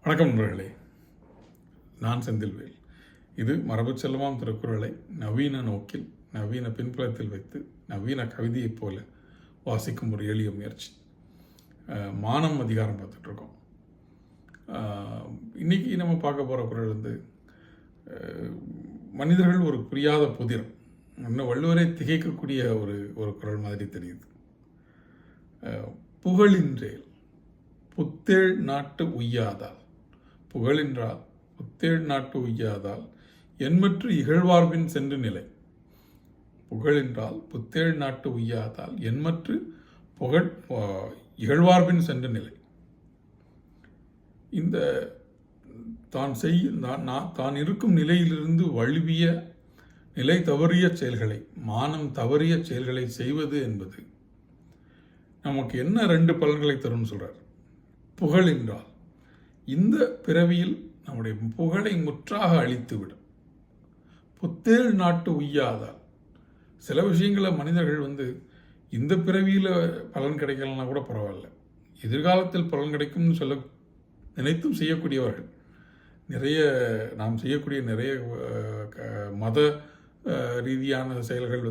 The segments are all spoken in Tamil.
வணக்கம் நண்பர்களே, நான் செந்தில்வேல். இது மரபு செல்வமாம் திருக்குறளை நவீன நோக்கில், நவீன பின்புலத்தில் வைத்து, நவீன கவிதையைப் போல வாசிக்கும் ஒரு எளிய முயற்சி. மானம் அதிகாரம் பார்த்துட்ருக்கோம். இன்றைக்கி நம்ம பார்க்க போகிற குறள் மனிதர்கள் ஒரு புரியாத புதிர், இன்னும் வள்ளுவரை திகைக்கக்கூடிய ஒரு குறள் மாதிரி தெரியுது. புகழின்றேல் புத்தேள் நாட்டு உய்யாதால், புகழின்றால் புத்தேள் நாட்டு உய்யாதால் என்மற்று இகழ்வார்பின் சென்று நிலை. புகழின்றால் புத்தேள் நாட்டு உய்யாதால் என்மற்று இகழ்வார்பின் சென்று நிலை. இந்த தான் இருக்கும் நிலையிலிருந்து வழுவிய நிலை தவறிய செயல்களை, மானம் தவறிய செயல்களை செய்வது என்பது நமக்கு என்ன ரெண்டு பலன்களை தரும்னு சொல்றார். புகழின்றால் இந்த பிறவியில் நம்முடைய புகழை முற்றாக அழித்துவிடும். புத்தேள் நாட்டு உய்யாதால், சில விஷயங்களை மனிதர்கள் இந்த பிறவியில் பலன் கிடைக்கலன்னா கூட பரவாயில்ல, எதிர்காலத்தில் பலன் கிடைக்கும்னு சொல்ல நினைத்தும் செய்யக்கூடியவர்கள் நிறைய. நாம் செய்யக்கூடிய நிறைய மத ரீதியான செயல்கள்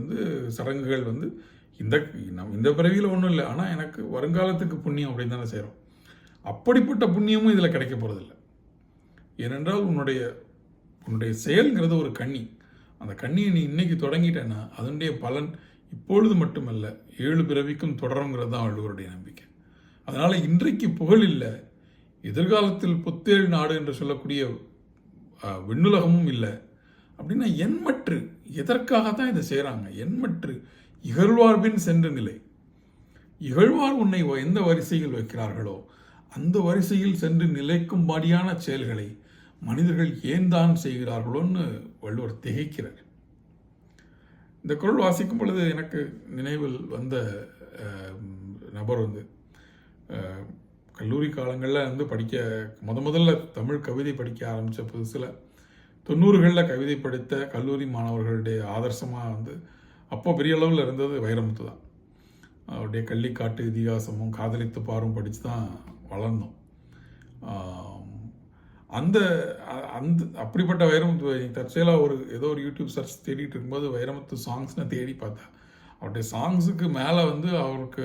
சடங்குகள் இந்த பிறவியில் ஒன்றும் இல்லை, ஆனால் எனக்கு வருங்காலத்துக்கு புண்ணியம் அப்படின்னு தானே செய்கிறோம். அப்படிப்பட்ட புண்ணியமும் இதில் கிடைக்க போகிறதில்லை. ஏனென்றால் உன்னுடைய செயல்ங்கிறது ஒரு கண்ணி. அந்த கண்ணியை நீ இன்னைக்கு தொடங்கிட்டேன்னா அதனுடைய பலன் இப்பொழுது மட்டுமல்ல, 7 பிறவிக்கும் தொடருங்கிறது தான் வள்ளுவருடைய நம்பிக்கை. அதனால் இன்றைக்கு புகழ் இல்லை, எதிர்காலத்தில் புத்தேள் நாடு என்று சொல்லக்கூடிய விண்ணுலகமும் இல்லை அப்படின்னா என்மற்று, எதற்காகத்தான் இதை செய்கிறாங்க? என்மற்று இகழ்வார்பின் சென்ற நிலை. இகழ்வார் உன்னை எந்த வரிசையில் வைக்கிறார்களோ அந்த வரிசையில் சென்று நிலைக்கும்படியான செயல்களை மனிதர்கள் ஏன் தான் செய்கிறார்களோன்னு வள்ளுவர் திகைக்கிறார். இந்த குறள் வாசிக்கும் பொழுது எனக்கு நினைவில் வந்த நபர் கல்லூரி காலங்களில் படிக்க முதல்ல தமிழ் கவிதை படிக்க ஆரம்பித்த புதுசில் 90களில் கவிதை படித்த கல்லூரி மாணவர்களுடைய ஆதர்சமாக அப்போ பெரிய அளவில் இருந்தது வைரமுத்து தான். அவருடைய கள்ளிக்காட்டு இதிகாசமும் காதலித்து பாரும் படித்து தான் வளர்ந்தோம். அப்படிப்பட்ட வைரமுத்து தற்செயலாக ஏதோ ஒரு யூடியூப் சர்ச் தேடிட்டு இருக்கும்போது வைரமுத்து சாங்ஸ்னு தேடி பார்த்தேன். அவருடைய சாங்ஸுக்கு மேலே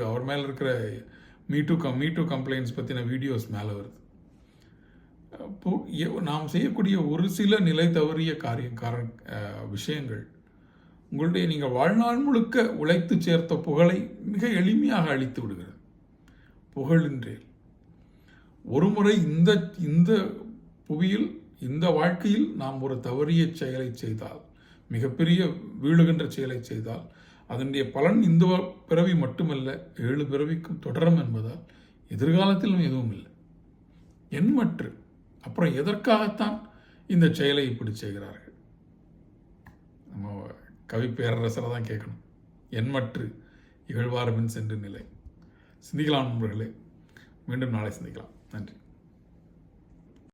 அவர் மேலே இருக்கிற மீட்டு கம்ப்ளைண்ட்ஸ் பற்றின வீடியோஸ் மேலே வருது. நாம் செய்யக்கூடிய ஒரு சில நிலை தவறிய விஷயங்கள் நீங்கள் வாழ்நாள் முழுக்க உழைத்து சேர்த்த புகழை மிக எளிமையாக அழித்து விடுகிறது. புகழின்றேல் ஒரு முறை இந்த புவியில், இந்த வாழ்க்கையில் நாம் ஒரு தவறிய செயலை செய்தால், மிகப்பெரிய வீழுகின்ற செயலை செய்தால் அதனுடைய பலன் இந்த பிறவி மட்டுமல்ல 7 பிறவிக்கும் தொடரும் என்பதால் எதிர்காலத்திலும் எதுவும் இல்லை. என்மற்று அப்புறம் எதற்காகத்தான் இந்த செயலை இப்படி செய்கிறார்கள்? நம்ம கவி பேரரசரை தான் கேட்கணும். என்மற்று இகழ்வார்பின் சென்று நிலை. சிந்திக்கலாம் நண்பர்களே, மீண்டும் நாளை சிந்திக்கலாம். நன்றி.